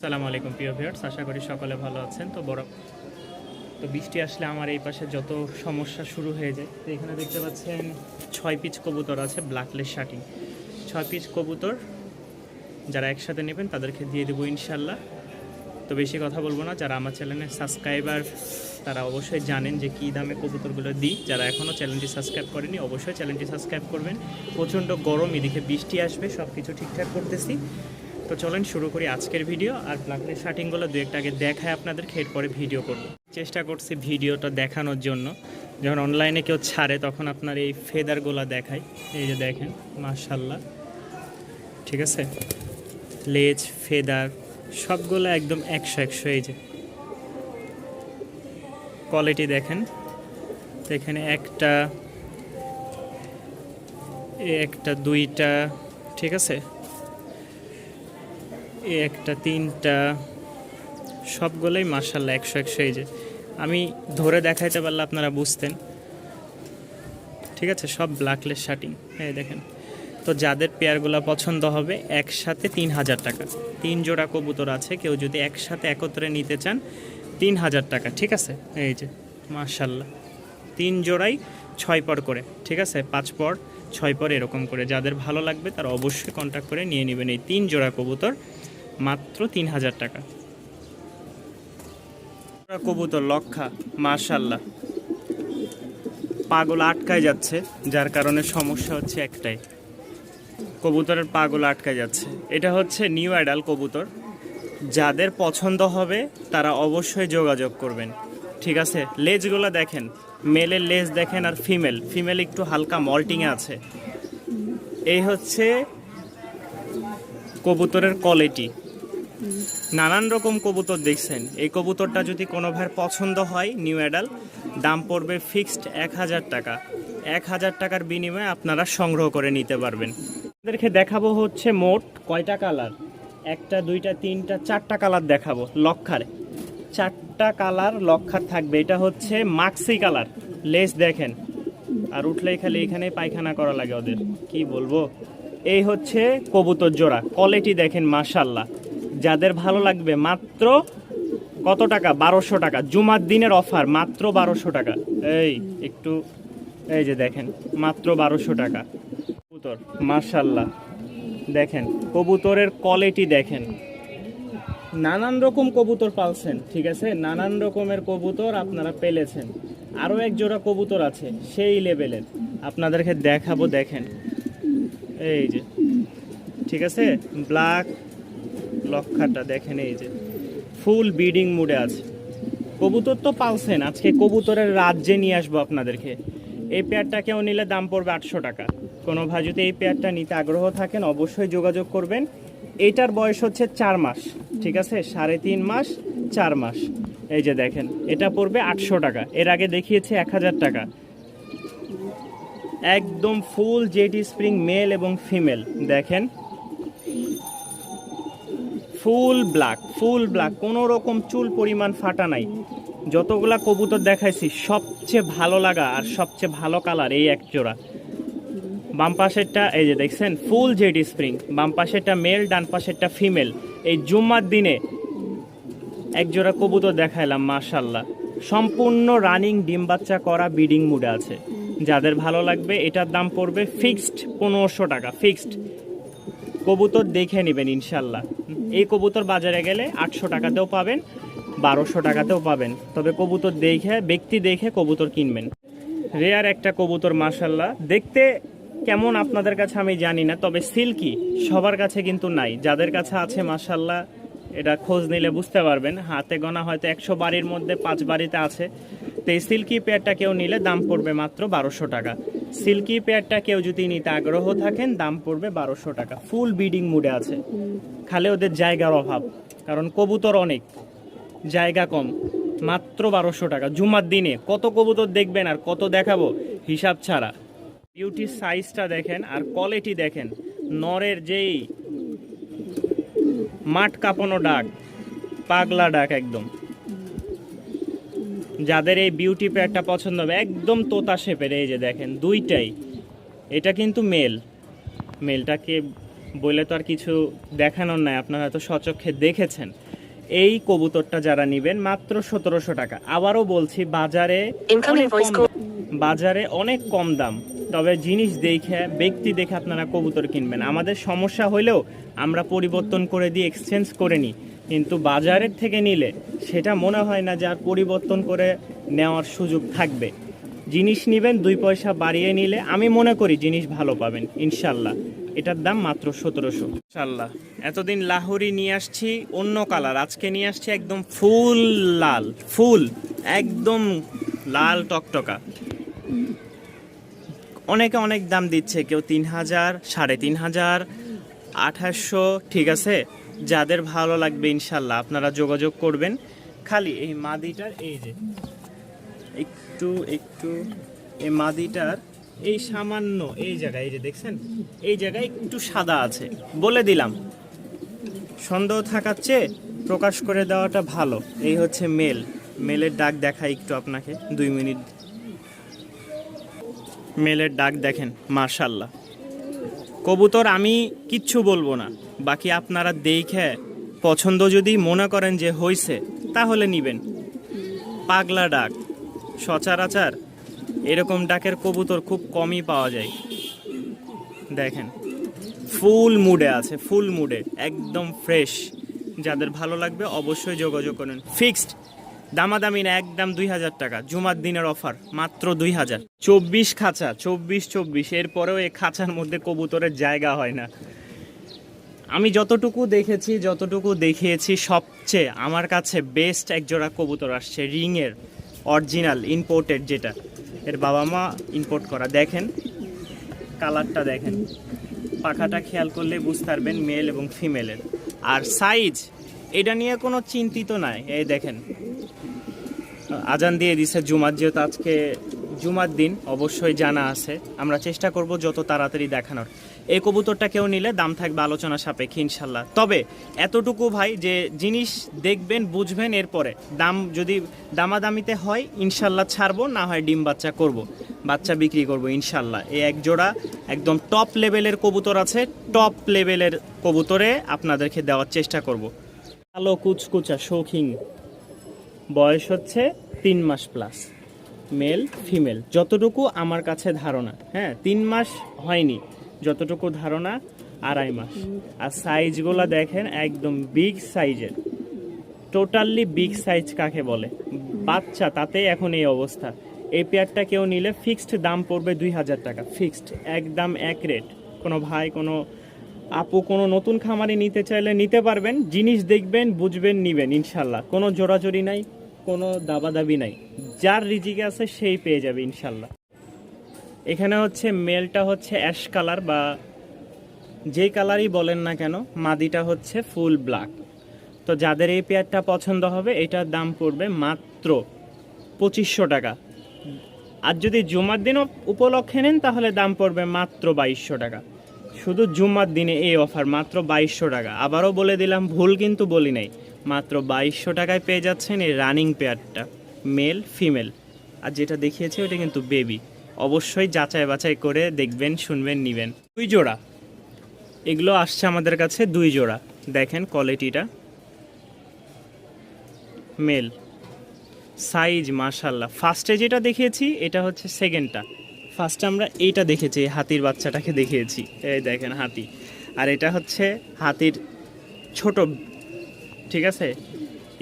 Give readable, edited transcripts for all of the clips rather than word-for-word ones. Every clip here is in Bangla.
আসসালামু আলাইকুম প্রিয় ভিউয়ার্স, আশা করি সকলে ভালো আছেন। তো বৃষ্টি আসলে আমার এই পাশে যত সমস্যা শুরু হয়ে যায়। তো এখানে দেখতে পাচ্ছেন 6 পিচ কবুতর আছে, ব্ল্যাকলেস শার্টিং 6 পিচ কবুতর। যারা একসাথে নেবেন তাদেরকে দিয়ে দেবো ইনশাল্লাহ। তো বেশি কথা বলবো না, যারা আমার চ্যানেলের সাবস্ক্রাইবার তারা অবশ্যই জানেন যে কী দামে কবুতরগুলো দিই। যারা এখনও চ্যানেলটি সাবস্ক্রাইব করেনি অবশ্যই চ্যানেলটি সাবস্ক্রাইব করবেন। প্রচণ্ড গরম, এদিকে বৃষ্টি আসবে, সব কিছু ঠিকঠাক করতেছি। তো চলেন শুরু করি আজকের ভিডিও। আর ব্ল্যাকলেস শার্টিংগুলো দু একটা আগে দেখায় আপনাদেরকে, এরপরে ভিডিও করব। চেষ্টা করছি ভিডিওটা দেখানোর জন্য, যখন অনলাইনে কেউ ছাড়ে তখন আপনার এই ফেদারগুলো দেখায়। এই যে দেখেন, মাশাল্লাহ, ঠিক আছে, লেজ ফেদার সবগুলো একদম 100 এই যে কোয়ালিটি দেখেন। তো এখানে একটা দুইটা, ঠিক আছে, একটা তিনটা, সবগুলোই মাশাল্লাহ 100 এই যে আমি ধরে দেখাইতে পারলে আপনারা বুঝতেন, ঠিক আছে। সব ব্ল্যাকলেস শার্টিং, এই দেখেন। তো যাদের পেয়ারগুলো পছন্দ হবে একসাথে 3000 টাকা, 3 জোড়া কবুতর আছে। কেউ যদি একসাথে একত্রে নিতে চান 3000 টাকা, ঠিক আছে। এই যে মাশাল্লাহ 3 জোড়াই 6 পর করে, ঠিক আছে, 5 পর 6 পর এরকম করে। যাদের ভালো লাগবে তারা অবশ্যই কন্ট্যাক্ট করে নিয়ে নেবেন এই 3 জোড়া কবুতর, মাত্র 3000 টাকা। কবুতর লক্ষা, মাশাল্লাহ, পাগুলো আটকায় যাচ্ছে, যার কারণে সমস্যা হচ্ছে একটাই, কবুতরের পাগুলো আটকায় যাচ্ছে। এটা হচ্ছে নিউ অ্যাডাল কবুতর। যাদের পছন্দ হবে তারা অবশ্যই যোগাযোগ করবেন, ঠিক আছে। লেজগুলো দেখেন, মেলের লেজ দেখেন, আর ফিমেল একটু হালকা মল্টিংয়ে আছে। এই হচ্ছে কবুতরের কোয়ালিটি। নানান রকম কবুতর দেখছেন। এই কবুতরটা যদি কোনো ভাইয়ের পছন্দ হয়, নিউ অ্যাডাল, দাম পড়বে ফিক্সড 1000 টাকা। 1000 টাকার বিনিময়ে আপনারা সংগ্রহ করে নিতে পারবেন। আপনাদেরকে দেখাবো হচ্ছে মোট কয়টা কালার, একটা দুইটা তিনটা 4টা কালার দেখাবো। লক্ষার 4টা কালার লক্ষার থাকবে। এটা হচ্ছে মাক্সি কালার, লেস দেখেন, আর উঠলেই খালি এখানে পায়খানা করা লাগে ওদের, কি বলবো। এই হচ্ছে কবুতর জোড়া, কোয়ালিটি দেখেন মাশাল্লাহ। যাদের ভালো লাগবে মাত্র কত টাকা, 1200 টাকা, জুমার দিনের অফার, মাত্র 1200 টাকা। এই যে দেখেন, মাত্র 1200 টাকা কবুতর, মাশাল্লাহ। দেখেন কবুতরের কোয়ালিটি দেখেন, নানান রকম কবুতর পালছেন, ঠিক আছে, নানান রকমের কবুতর আপনারা পেলেছেন। আরও এক জোড়া কবুতর আছে সেই লেভেলের, আপনাদেরকে দেখাবো। দেখেন এই যে, ঠিক আছে, ব্ল্যাক লক্ষাটা দেখেন, এই যে ফুল ব্রিডিং মুডে আছে। কবুতর তো পালছেন, আজকে কবুতরের রাজ্যে নিয়ে আসবো আপনাদেরকে। এই পেয়ারটা কেউ নিলে দাম পড়বে 800 টাকা। কোনো ভাই যদি এই পেয়ারটা নিতে আগ্রহ থাকেন অবশ্যই যোগাযোগ করবেন। এইটার বয়স হচ্ছে 4 মাস, ঠিক আছে, 3.5 মাস 4 মাস। এই যে দেখেন, এটা পড়বে 800 টাকা। এর আগে দেখিয়েছে 1000 টাকা। একদম ফুল জেটি স্প্রিং, মেল এবং ফিমেল দেখেন, ফুল ব্ল্যাক, কোনো রকম চুল পরিমাণ ফাটা নাই। যতগুলা কবুতর দেখাইছি সবচেয়ে ভালো লাগা আর সবচেয়ে ভালো কালার এই এক জোড়া। বাম পাশেরটা এই যে দেখছেন, ফুল জেডি স্প্রিং, বাম পাশেরটা মেল, ডান পাশেরটা ফিমেল। এই জুম্মার দিনে এক জোড়া কবুতর দেখাইলাম, মাশাল্লাহ, সম্পূর্ণ রানিং, ডিম বাচ্চা করা, ব্রিডিং মুডে আছে। যাদের ভালো লাগবে এটার দাম পড়বে ফিক্সড 1500 টাকা, ফিক্সড। কবুতর দেখে নেবেন ইনশাল্লাহ। এই কবুতর বাজারে গেলে 800 টাকাতেও পাবেন, 1200 টাকাতেও পাবেন, তবে কবুতর দেখে, ব্যক্তি দেখে কবুতর কিনবেন। রেয়ার একটা কবুতর, মাশাল্লাহ। দেখতে কেমন আপনাদের কাছে আমি জানি না, তবে সিল্কি সবার কাছে কিন্তু নাই। যাদের কাছে আছে মাশাল্লাহ, এটা খোঁজ নিলে বুঝতে পারবেন। হাতে গোনা হয়তো 100 বাড়ির মধ্যে 5 বাড়িতে আছে। তো এই সিল্কি পেয়ারটা কেউ নিলে দাম পড়বে মাত্র 1200 টাকা। সিল্কি পেয়ারটা কেউ যদি নিতে আগ্রহ থাকেন দাম পড়বে 1200 টাকা। ফুল ব্রিডিং মুডে আছে, খালি ওদের জায়গার অভাব, কারণ কবুতর অনেক, জায়গা কম। মাত্র 1200 টাকা। জুমার দিনে কত কবুতর দেখবেন আর কত দেখাবো হিসাব ছাড়া। বিউটি সাইজটা দেখেন আর কোয়ালিটি দেখেন, নরের যেই মাঠ কাঁপানো ডাক, পাগলা ডাক একদম। যাদের এই বিউটি পেয়ারটা পছন্দ হবে, একদম তোতা শেপের, এই যে দেখেন দুইটাই। এটা কিন্তু মেলটাকে বলে তো আর কিছু দেখানোর নাই, আপনারা হয়তো স্বচক্ষে দেখেছেন। এই কবুতরটা যারা নেবেন মাত্র 1700 টাকা। আবারও বলছি বাজারে বাজারে অনেক কম দাম, তবে জিনিস দেখে ব্যক্তি দেখে আপনারা কবুতর কিনবেন। আমাদের সমস্যা হলেও আমরা পরিবর্তন করে দিয়ে এক্সচেঞ্জ করে নিই, কিন্তু বাজারের থেকে নিলে সেটা মনে হয় না যে আর পরিবর্তন করে নেওয়ার সুযোগ থাকবে। জিনিস নেবেন 2 পয়সা বাড়িয়ে নিলে আমি মনে করি জিনিস ভালো পাবেন ইনশাল্লাহ। এটার দাম মাত্র 1700 ইনশাল্লাহ। এতদিন লাহোরি নিয়ে আসছি অন্য কালার, আজকে নিয়ে আসছি একদম ফুল লাল, ফুল একদম লাল টকটকা। অনেকে অনেক দাম দিচ্ছে, কেউ 3000, 3500, 2800, ঠিক আছে। যাদের ভালো লাগবে ইনশাল্লাহ আপনারা যোগাযোগ করবেন। খালি এই মাদিটার এই যে একটু এই মাদিটার এই সামান্য এই জায়গায়, এই যে দেখছেন এই জায়গায় একটু সাদা আছে, বলে দিলাম সন্দেহ থাকাচ্ছে প্রকাশ করে দেওয়াটা ভালো। এই হচ্ছে মেলের ডাক দেখাই একটু আপনাকে 2 মিনিট। মেলের ডাক দেখেন মাশাআল্লাহ। কবুতর আমি কিচ্ছু বলবো না, বাকি আপনারা দেখে পছন্দ যদি মনে করেন যে হইছে তাহলে নিবেন। পাগলা ডাক সচরাচর এরকম ডাকের কবুতর খুব কমই পাওয়া যায়। দেখেন ফুল মুডে আছে, ফুল মুডে একদম ফ্রেশ। যাদের ভালো লাগবে অবশ্যই যোগাযোগ করুন। ফিক্সড দামাদামি না, একদম 2000 টাকা। জুমার দিনের অফার মাত্র 2000। 24 খাঁচা, 24 এরপরেও এই খাঁচার মধ্যে কবুতরের জায়গা হয় না। আমি যতটুকু দেখেছি, যতটুকু দেখিয়েছি, সবচেয়ে আমার কাছে বেস্ট একজোড়া কবুতর আসছে রিংয়ের অরিজিনাল ইম্পোর্টেড, যেটা এর বাবা মা ইম্পোর্ট করা। দেখেন কালারটা দেখেন, পাখাটা খেয়াল করলে বুঝতে পারবেন মেল এবং ফিমেলের। আর সাইজ এটা নিয়ে কোনো চিন্তিত নাই। এই দেখেন আজান দিয়ে দিছে জুমার, যেহেতু আজকে জুমার দিন অবশ্যই জানা আছে, আমরা চেষ্টা করব যত তাড়াতাড়ি দেখানোর। এই কবুতরটা কেউ নিলে দাম থাকবে আলোচনা সাপেক্ষে ইনশাল্লাহ। তবে এতটুকু ভাই যে জিনিস দেখবেন বুঝবেন, এরপরে দাম যদি দামাদামিতে হয় ইনশাল্লাহ ছাড়বো, না হয় ডিম বাচ্চা করব, বাচ্চা বিক্রি করব ইনশাল্লাহ। এই এক জোড়া একদম টপ লেভেলের কবুতর আছে, টপ লেভেলের কবুতরে আপনাদেরকে দেওয়ার চেষ্টা করব। কালো কুচকুচা শৌখিন, বয়স হচ্ছে 3 মাস প্লাস, মেল ফিমেল যতটুকু আমার কাছে ধারণা। হ্যাঁ 3 মাস হয়নি, যতটুকু ধারণা 2.5 মাস। আর সাইজগুলো দেখেন একদম বিগ সাইজের, টোটালি বিগ সাইজ কাকে বলে বাচ্চা, তাতে এখন এই অবস্থা। এই পেয়ারটা কেউ নিলে ফিক্সড দাম পড়বে 2000 টাকা, ফিক্সড একদম এক রেট। কোনো ভাই কোনো আপু কোনো নতুন খামারে নিতে চাইলে নিতে পারবেন, জিনিস দেখবেন বুঝবেন নিবেন ইনশাল্লাহ। কোনো জোরাজোরি নাই, কোনো দাবাদাবি নাই, যার রিজিকে আছে সেই পেয়ে যাবে ইনশাল্লাহ। এখানে হচ্ছে মেলটা হচ্ছে অ্যাশ কালার বা যেই কালারই বলেন না কেন, মাদিটা হচ্ছে ফুল ব্ল্যাক। তো যাদের এই পেয়ারটা পছন্দ হবে এটার দাম পড়বে মাত্র 2500 টাকা। আর যদি জুমার দিন উপলক্ষে নেন তাহলে দাম পড়বে মাত্র 2200 টাকা। শুধু জুমার দিনে এই অফার মাত্র 2200 টাকা। আবারও বলে দিলাম, ভুল কিন্তু বলি নাই, মাত্র 2200 টাকায় পেয়ে যাচ্ছেন এই রানিং পেয়ারটা, মেল ফিমেল। আর যেটা দেখিয়েছে ওটা কিন্তু বেবি, অবশ্যই যাচাই বাছাই করে দেখবেন, শুনবেন, নিবেন। 2 জোড়া এগুলো আসছে আমাদের কাছে, 2 জোড়া। দেখেন কোয়ালিটিটা, মেল সাইজ মাশাল্লাহ। ফার্স্টে যেটা দেখিয়েছি এটা হচ্ছে সেকেন্ডটা। ফার্স্টে আমরা এইটা দেখেছি, হাতির বাচ্চাটাকে দেখিয়েছি, এই দেখেন হাতি। আর এটা হচ্ছে হাতির ছোট, ঠিক আছে,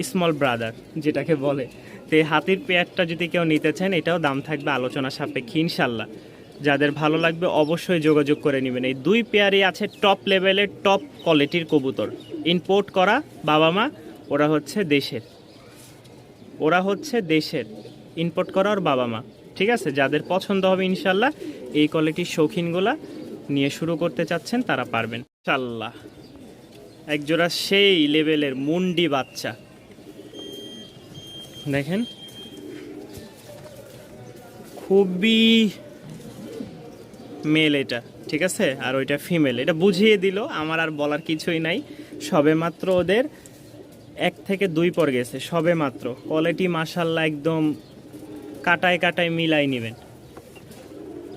স্মল ব্রাদার যেটাকে বলে। তো এই হাতির পেয়ারটা যদি কেউ নিতে চান এটাও দাম থাকবে আলোচনা সাপেক্ষে ইনশাল্লাহ। যাদের ভালো লাগবে অবশ্যই যোগাযোগ করে নেবেন। এই 2 পেয়ারই আছে টপ লেভেলের, টপ কোয়ালিটির কবুতর, ইম্পোর্ট করা বাবা মা, ওরা হচ্ছে দেশের ইম্পোর্ট করা ওর বাবা মা, ঠিক আছে। যাদের পছন্দ হবে ইনশাল্লাহ, এই কোয়ালিটির শৌখিনগুলা নিয়ে শুরু করতে চাচ্ছেন তারা পারবেন ইনশাল্লাহ। একজোড়া সেই লেভেলের মুন্ডি বাচ্চা দেখেন, খুবই মেল এটা, ঠিক আছে। আর ওইটা ফিমেল, এটা বুঝিয়ে দিল, আমার আর বলার কিছুই নাই। সবে মাত্র ওদের 1 থেকে 2 পর গেছে, সবে মাত্র। কোয়ালিটি মাশাল্লাহ একদম কাটায় কাটায় মিলাই নেবেন,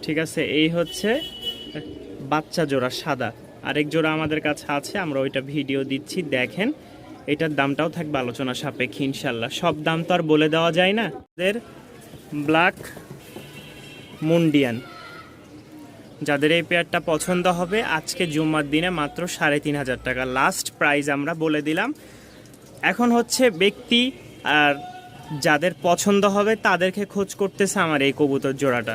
ঠিক আছে। এই হচ্ছে বাচ্চা জোড়া সাদা, আরেক জোড়া আমাদের কাছে আছে, আমরা ওইটা ভিডিও দিচ্ছি দেখেন। এটার দামটাও থাকবে আলোচনা সাপেক্ষে ইনশাল্লাহ। সব দাম তো আর বলে দেওয়া যায় না। এদের ব্ল্যাক মুন্ডিয়ান, যাদের এই পেয়ারটা পছন্দ হবে আজকে জুম্মার দিনে মাত্র ৩৫০০ টাকা লাস্ট প্রাইস আমরা বলে দিলাম। এখন হচ্ছে ব্যক্তি আর যাদের পছন্দ হবে তাদেরকে খোঁজ করতেছে আমার এই কবুতর জোড়াটা।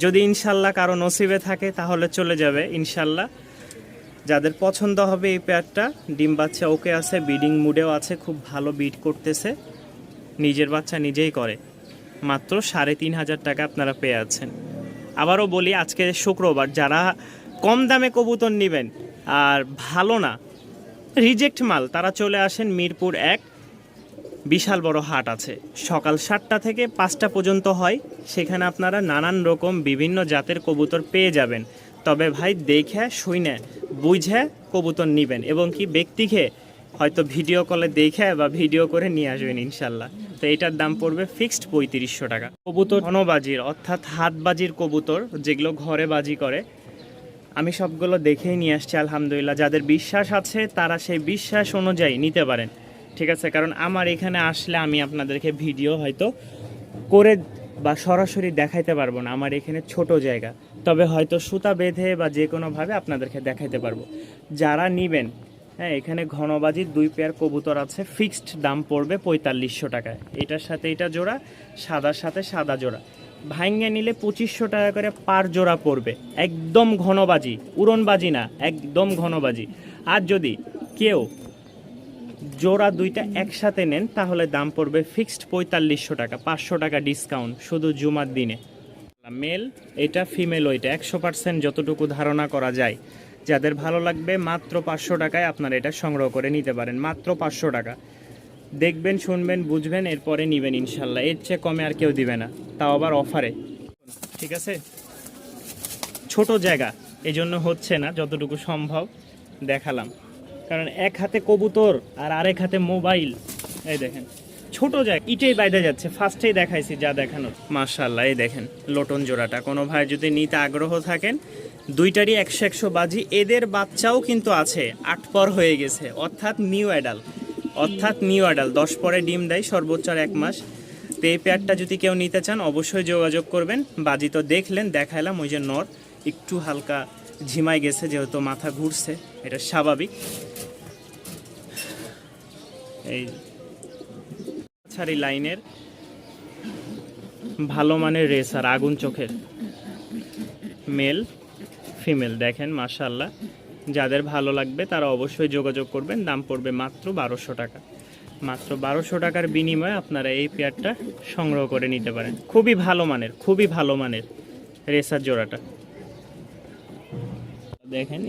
যদি ইনশাল্লাহ কারো নসিবে থাকে তাহলে চলে যাবে ইনশাল্লাহ। যাদের পছন্দ হবে এই পেয়ারটা, ডিম বাচ্চা ওকে আছে, ব্রিডিং মুডেও আছে, খুব ভালো বিট করতেছে, নিজের বাচ্চা নিজেই করে, মাত্র ৩৫০০ টাকা আপনারা পেয়ে আছেন। আবারও বলি, আজকে শুক্রবার, যারা কম দামে কবুতর নেবেন আর ভালো না, রিজেক্ট মাল, তারা চলে আসেন মিরপুর ১, বিশাল বড় হাট আছে, সকাল ৭টা থেকে ৫টা পর্যন্ত হয়। সেখানে আপনারা নানান রকম বিভিন্ন জাতের কবুতর পেয়ে যাবেন। তবে ভাই দেখে শুনে বুঝে কবুতর নেবেন, এবং কি ব্যক্তিকে হয়তো ভিডিও কলে দেখে বা ভিডিও করে নিয়ে আসবেন ইনশাল্লাহ। তো এটার দাম পড়বে ফিক্সড ৩৫০০ টাকা। কবুতর ঘনবাজির অর্থাৎ হাতবাজির কবুতর, যেগুলো ঘরে বাজি করে, আমি সবগুলো দেখেই নিয়ে আসছি আলহামদুলিল্লাহ। যাদের বিশ্বাস আছে তারা সেই বিশ্বাস অনুযায়ী নিতে পারেন, ঠিক আছে? কারণ আমার এখানে আসলে আমি আপনাদেরকে ভিডিও হয়তো করে বা সরাসরি দেখাইতে পারবো না, আমার এখানে ছোট জায়গা, তবে হয়তো সুতা বেঁধে বা যে কোনোভাবে আপনাদেরকে দেখাইতে পারবো। যারা নেবেন, হ্যাঁ, এখানে ঘনবাজির 2 পেয়ার কবুতর আছে, ফিক্সড দাম পড়বে ৪৫০০ টাকায়। এটার সাথে এটা জোড়া, সাদার সাথে সাদা জোড়া, ভাঙ্গে নিলে ২৫০০ টাকা করে পার জোড়া পড়বে। একদম ঘনবাজি, উড়নবাজি না, একদম ঘনবাজি। আর যদি কেউ জোড়া 2টা একসাথে নেন তাহলে দাম পড়বে ফিক্সড ৪৫০০ টাকা, ৫০০ টাকা ডিসকাউন্ট শুধু জুমার দিনে। মেল এটা, ফিমেল ওইটা, ১০০% যতটুকু ধারণা করা যায়। যাদের ভালো লাগবে মাত্র ৫০০ টাকায় আপনারা এটা সংগ্রহ করে নিতে পারেন, মাত্র ৫০০ টাকা। দেখবেন, শুনবেন, বুঝবেন, এরপরে নেবেন ইনশাল্লাহ। এর চেয়ে কমে আর কেউ দিবে না, তাও আবার অফারে, ঠিক আছে? ছোট জায়গা এই জন্য হচ্ছে না, যতটুকু সম্ভব দেখালাম। কারণ এক হাতে কবুতর আর আরেক হাতে মোবাইল, এই দেখেন ছোট জায়গা, ইটেই বাইরে যাচ্ছে। ফার্স্টেই দেখাইছি যা দেখানোর। মাশাআল্লাহ, এই দেখেন লোটন জোড়াটা, কোনো ভাই যদি নিতে আগ্রহ থাকেন, 2টারই ১০০ বাজি। এদের বাচ্চাও কিন্তু আছে, 8 পর হয়ে গেছে, অর্থাৎ নিউ অ্যাডাল, 10 পরে ডিম দেয়, সর্বোচ্চ 1 মাস। তো এই পেয়ারটা যদি কেউ নিতে চান অবশ্যই যোগাযোগ করবেন। বাজি তো দেখলেন, দেখাইলাম, ওই যে নর একটু হালকা ঝিমাই গেছে, যেহেতু মাথা ঘুরছে, এটা স্বাভাবিক। এই ছাড়ি লাইনের ভালো মানের রেসার, আগুন চোখের, মেল ফিমেল, দেখেন মাশাআল্লাহ। যাদের ভালো লাগবে তারা অবশ্যই যোগাযোগ করবেন। দাম পড়বে মাত্র ১২০০ টাকা। মাত্র ১২০০ টাকার বিনিময়ে আপনারা এই পেয়ারটা সংগ্রহ করে নিতে পারেন। খুবই ভালো মানের রেসার জোড়াটা দেখেন।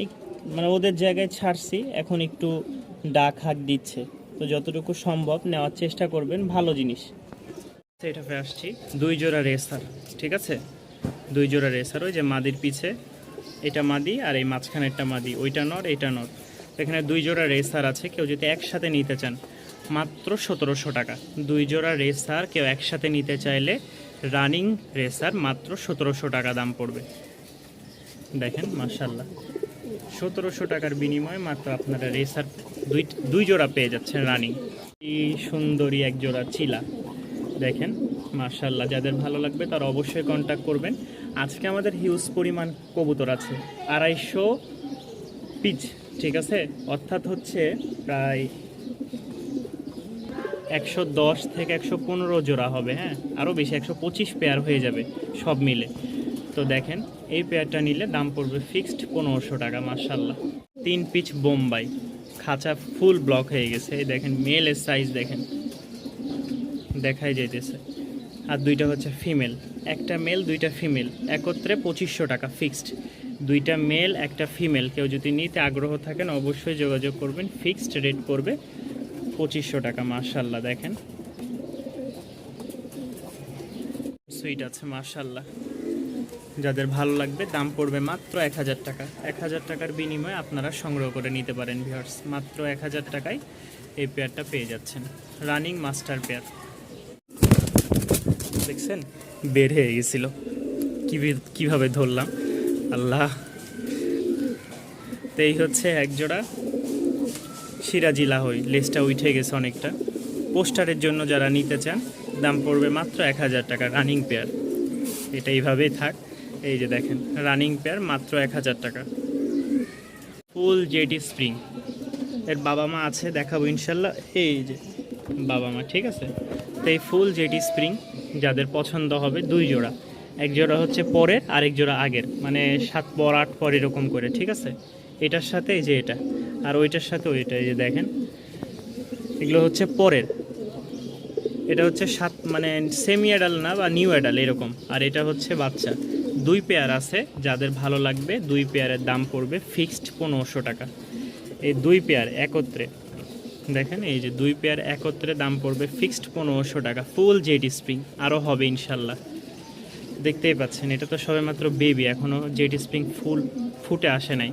মানে ওদের জায়গায় ছাড়ছি, এখন একটু ডাক হাক দিচ্ছে, তো যতটুকু সম্ভব নেওয়ার চেষ্টা করবেন, ভালো জিনিস। এটা আসছি 2 জোড়া রেসার, ঠিক আছে? 2 জোড়া রেসার, ওই যে মাদির পিছে এটা মাদি আর এই মাঝখানেরটা মাদি, ওইটা নর এটা নর। এখানে 2 জোড়া রেসার আছে, কেউ যদি একসাথে নিতে চান মাত্র ১৭০০ টাকা। 2 জোড়া রেসার কেউ একসাথে নিতে চাইলে, রানিং রেসার, মাত্র ১৭০০ টাকা দাম পড়বে। দেখেন মাশাআল্লাহ, ১৭০০ টাকার বিনিময়ে মাত্র আপনারা রেসার 2 জোড়া পেয়ে যাচ্ছেন রানিং। এই সুন্দরী এক জোড়া চিলা, দেখেন মাশাআল্লাহ। যাদের ভালো লাগবে তারা অবশ্যই কন্ট্যাক্ট করবেন। আজকে আমাদের হিউজ পরিমাণ কবুতর আছে, ২৫০ পিচ, ঠিক আছে? অর্থাৎ হচ্ছে প্রায় ১১০ থেকে ১১৫ জোড়া হবে, হ্যাঁ, আরও বেশি, ১২৫ পেয়ার হয়ে যাবে সব মিলে। তো দেখেন এই পেয়ারটা নিলে দাম পড়বে ফিক্সড ১৫০০ টাকা। মাশাআল্লাহ, 3 পিচ বোম্বাই, খাঁচা ফুল ব্লক হয়ে গেছে। এই দেখেন মেলের সাইজ দেখেন, দেখাই যাইতেছে। আর 2টা হচ্ছে ফিমেল, একটা মেল 2টা ফিমেল, একত্রে ২৫০০ টাকা ফিক্সড। 2টা মেল একটা ফিমেল, কেউ যদি নিতে আগ্রহ থাকেন অবশ্যই যোগাযোগ করবেন। ফিক্সড রেট পড়বে ২৫০০ টাকা। মাশাআল্লাহ, দেখেন সুইট আছে মাশাআল্লাহ। যাদের ভালো লাগবে দাম পড়বে মাত্র ১০০০ টাকা। ১০০০ টাকার বিনিময়ে আপনারা সংগ্রহ করে নিতে পারেন ভিউয়ার্স। মাত্র ১০০০ টাকায় এই পেয়ারটা পেয়ে যাচ্ছেন, রানিং মাস্টার পেয়ার। দেখছেন বের হয়ে গেছিল, কিভাবে ধরলাম, আল্লাহ। তো এই হচ্ছে এক জোড়া সিরাজি লাহোরি, লেজটা উঠে গেছে অনেকটা। পোস্টারের জন্য যারা নিতে চান দাম পড়বে মাত্র 1000 টাকা রানিং পেয়ার। এটা এইভাবেই থাক। এই যে দেখেন রানিং পেয়ার মাত্র 1000 টাকা। ফুল জেটি স্প্রিং, এর বাবা মা আছে, দেখাবো ইনশাল্লাহ। এই যে বাবা মা, ঠিক আছে। তো এই ফুল জেটি স্প্রিং যাদের পছন্দ হবে, 2 জোড়া, এক জোড়া হচ্ছে পরের আর এক জোড়া আগের, মানে 7 পর 8 পর এরকম করে, ঠিক আছে। এটার সাথে এই যে এটা, আর ওইটার সাথে ওইটা, এই যে দেখেন এগুলো হচ্ছে পরের। এটা হচ্ছে 7, মানে সেমি অ্যাডাল না বা নিউ অ্যাডাল এরকম, আর এটা হচ্ছে বাচ্চা। 2 পেয়ার আছে, যাদের ভালো লাগবে 2 পেয়ারের দাম পড়বে ফিক্সড 1500 টাকা। এই 2 পেয়ার একত্রে দেখেন, এই যে 2 পেয়ার একত্রে দাম পড়বে ফিক্সড 1500 টাকা। ফুল জেটি স্প্রিং, আরও হবে ইনশাল্লাহ। দেখতেই পাচ্ছেন এটা তো সবেমাত্র বেবি, এখনও জেটি স্প্রিং ফুল ফুটে আসে নাই।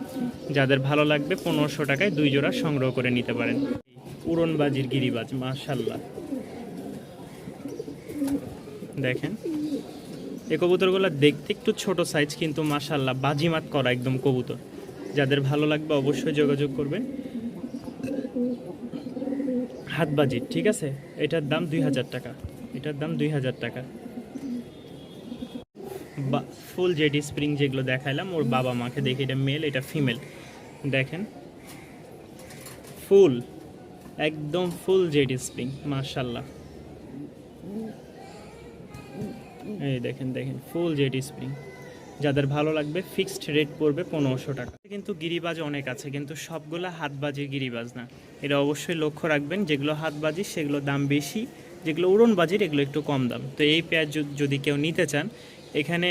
যাদের ভালো লাগবে 1500 টাকায় 2 জোড়া সংগ্রহ করে নিতে পারেন। উড়নবাজির গিরিবাজ, মাশাল্লাহ দেখেন। এই কবুতরগুলো দেখতে একটু ছোট সাইজ, কিন্তু মাশাল্লাহ বাজিমাত করা একদম কবুতর। যাদের ভালো লাগবে অবশ্যই যোগাযোগ করবেন। হাতবাজি, ঠিক আছে। এটার দাম 2000 টাকা, এটার দাম 2000 টাকা। ফুল জেটি স্প্রিং যেগুলো দেখাইলাম, ওর বাবা মাকে দেখি, এটা মেল এটা ফিমেল। দেখেন ফুল, একদম ফুল জেটি স্প্রিং, মাশাল্লাহ। এই দেখেন দেখেন ফুল জেটি স্প্রিং, যাদের ভালো লাগবে ফিক্সড রেট পড়বে 1500 টাকা। কিন্তু গিরিবাজ অনেক আছে, কিন্তু সবগুলো হাতবাজি গিরিবাজ না, এটা অবশ্যই লক্ষ্য রাখবেন। যেগুলো হাতবাজি সেগুলো দাম বেশি, যেগুলো উড়নবাজির এগুলো একটু কম দাম। তো এই পেয়ার যদি কেউ নিতে চান, এখানে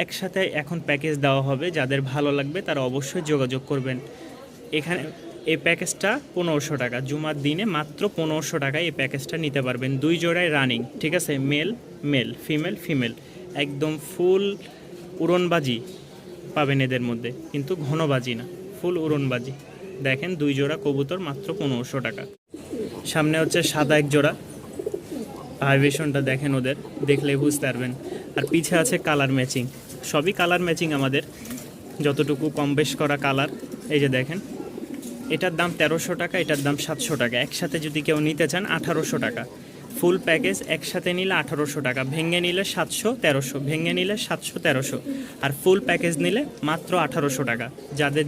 একসাথে এখন প্যাকেজ দেওয়া হবে। যাদের ভালো লাগবে তারা অবশ্যই যোগাযোগ করবেন। এখানে এই প্যাকেজটা 1500 টাকা, জুমার দিনে মাত্র 1500 টাকায় এই প্যাকেজটা নিতে পারবেন। 2 জোড়ায় রানিং, ঠিক আছে, মেল মেল ফিমেল ফিমেল, একদম ফুল উড়নবাজি পাবেন এদের মধ্যে, কিন্তু ঘনবাজি না, ফুল উড়নবাজি। দেখেন 2 জোড়া কবুতর মাত্র 1500 টাকা। সামনে হচ্ছে সাদা এক জোড়া, ভাইব্রেশনটা দেখেন ওদের, দেখলে বুঝতে পারবেন। আর পিছে আছে কালার ম্যাচিং, সবই কালার ম্যাচিং আমাদের, যতটুকু কম বেশ করা কালার। এই যে দেখেন এটার দাম 1300 টাকা, এটার দাম 700 টাকা। একসাথে যদি কেউ নিতে চান 1800 টাকা। ফুল প্যাকেজ একসাথে নিলে 1800 টাকা, ভেঙে নিলে 700 1300, ভেঙে নিলে 700 1300, আর ফুল প্যাকেজ নিলে মাত্র 1800 টাকা। যাদের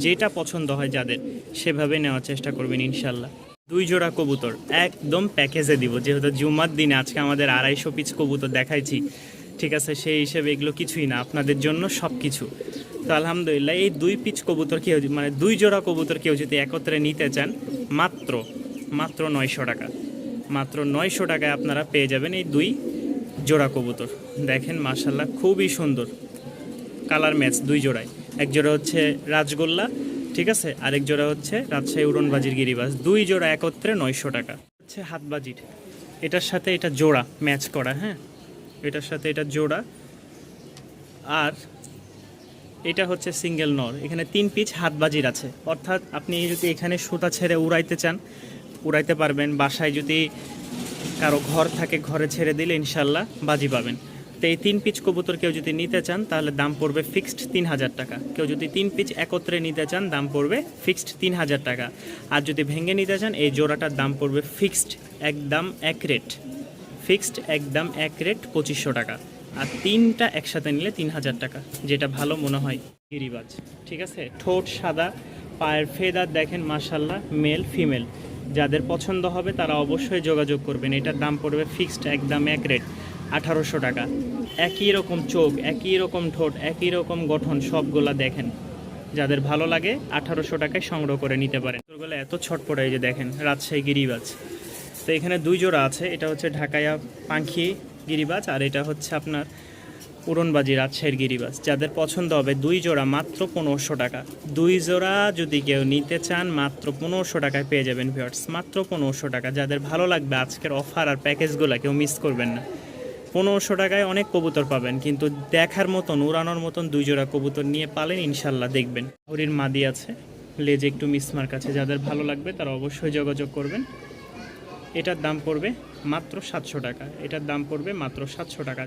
যেটা পছন্দ হয় যাদের, সেভাবে নেওয়ার চেষ্টা করবেন ইনশাল্লাহ। 2 জোড়া কবুতর একদম প্যাকেজে দিব, যেহেতু জুম্মার দিনে আজকে আমাদের 250 পিস কবুতর দেখাইছি, ঠিক আছে। সেই হিসেবে এগুলো কিছুই না, আপনাদের জন্য সব কিছু। তো আলহামদুলিল্লাহ এই 2 পিস কবুতর কেউ, মানে 2 জোড়া কবুতর কেউ যদি একত্রে নিতে চান, মাত্র 900 টাকা, মাত্র 900 টাকায় আপনারা পেয়ে যাবেন এই 2 জোড়া কবুতর। দেখেন মাশাল্লাহ খুবই সুন্দর কালার ম্যাচ 2 জোড়ায়। এক জোড়া হচ্ছে রাজগোল্লা, ঠিক আছে, আরেক জোড়া হচ্ছে রাজশাহী উড়নবাজির গিরিবাজ। 2 জোড়া একত্রে 900 টাকা। হচ্ছে হাতবাজির, এটার সাথে এটা জোড়া ম্যাচ করা, হ্যাঁ, এটার সাথে এটা জোড়া। আর এটা হচ্ছে সিঙ্গেল নর। এখানে 3 পিচ হাতবাজির আছে, অর্থাৎ আপনি যদি এখানে সুতা ছেড়ে উড়াইতে চান উড়াইতে পারবেন। বাসায় যদি কারো ঘর থাকে, ঘরে ছেড়ে দিলে ইনশাল্লাহ বাজি পাবেন। তো এই 3 পিচ কবুতর কেউ যদি নিতে চান, তাহলে দাম পড়বে ফিক্সড 3000 টাকা। কেউ যদি 3 পিচ একত্রে নিতে চান, দাম পড়বে ফিক্সড 3000 টাকা। আর যদি ভেঙে নিতে চান, এই জোড়াটার দাম পড়বে ফিক্সড একদম এক রেট, ফিক্সড একদম এক রেট 2500 টাকা। আর 3টা একসাথে নিলে 3000 টাকা, যেটা ভালো মনে হয়। গিরিবাজ, ঠিক আছে, ঠোঁট সাদা, পায়ের ফেদার দেখেন মাশাল্লাহ, মেল ফিমেল। যাদের পছন্দ হবে তারা অবশ্যই যোগাযোগ করবেন। এটার দাম পড়বে ফিক্সড একদম এক রেট 1800 টাকা। একই রকম চোখ, একই রকম ঠোঁট, একই রকম গঠন, সবগুলা দেখেন। যাদের ভালো লাগে 1800 টাকায় সংগ্রহ করে নিতে পারেন। তোরগুলো এত ছটপট, এই যে দেখেন রাজশাহী গিরিবাজ। তো এখানে 2 জোড়া আছে, এটা হচ্ছে ঢাকাইয়া পাখি গিরিবাজ, আর এটা হচ্ছে আপনার উড়নবাজি রাজশাহীর গিরিবাজ। যাদের পছন্দ হবে 2 জোড়া মাত্র 1500 টাকা। 2 জোড়া যদি কেউ নিতে চান, মাত্র 1500 টাকায় পেয়ে যাবেন ভিউয়ার্স, মাত্র 1500 টাকা। যাদের ভালো লাগবে আজকের অফার আর প্যাকেজগুলো কেউ মিস করবেন না। 1500 টাকায় অনেক কবুতর পাবেন, কিন্তু দেখার মতন, উড়ানোর মতন 2 জোড়া কবুতর নিয়ে পালেন ইনশাল্লাহ দেখবেন। হরির মাদি আছে, লেজে একটু মিসমার্ক আছে। যাদের ভালো লাগবে তারা অবশ্যই যোগাযোগ করবেন। এটার দাম পড়বে মাত্র 700 টাকা, এটার দাম পড়বে মাত্র 700 টাকা।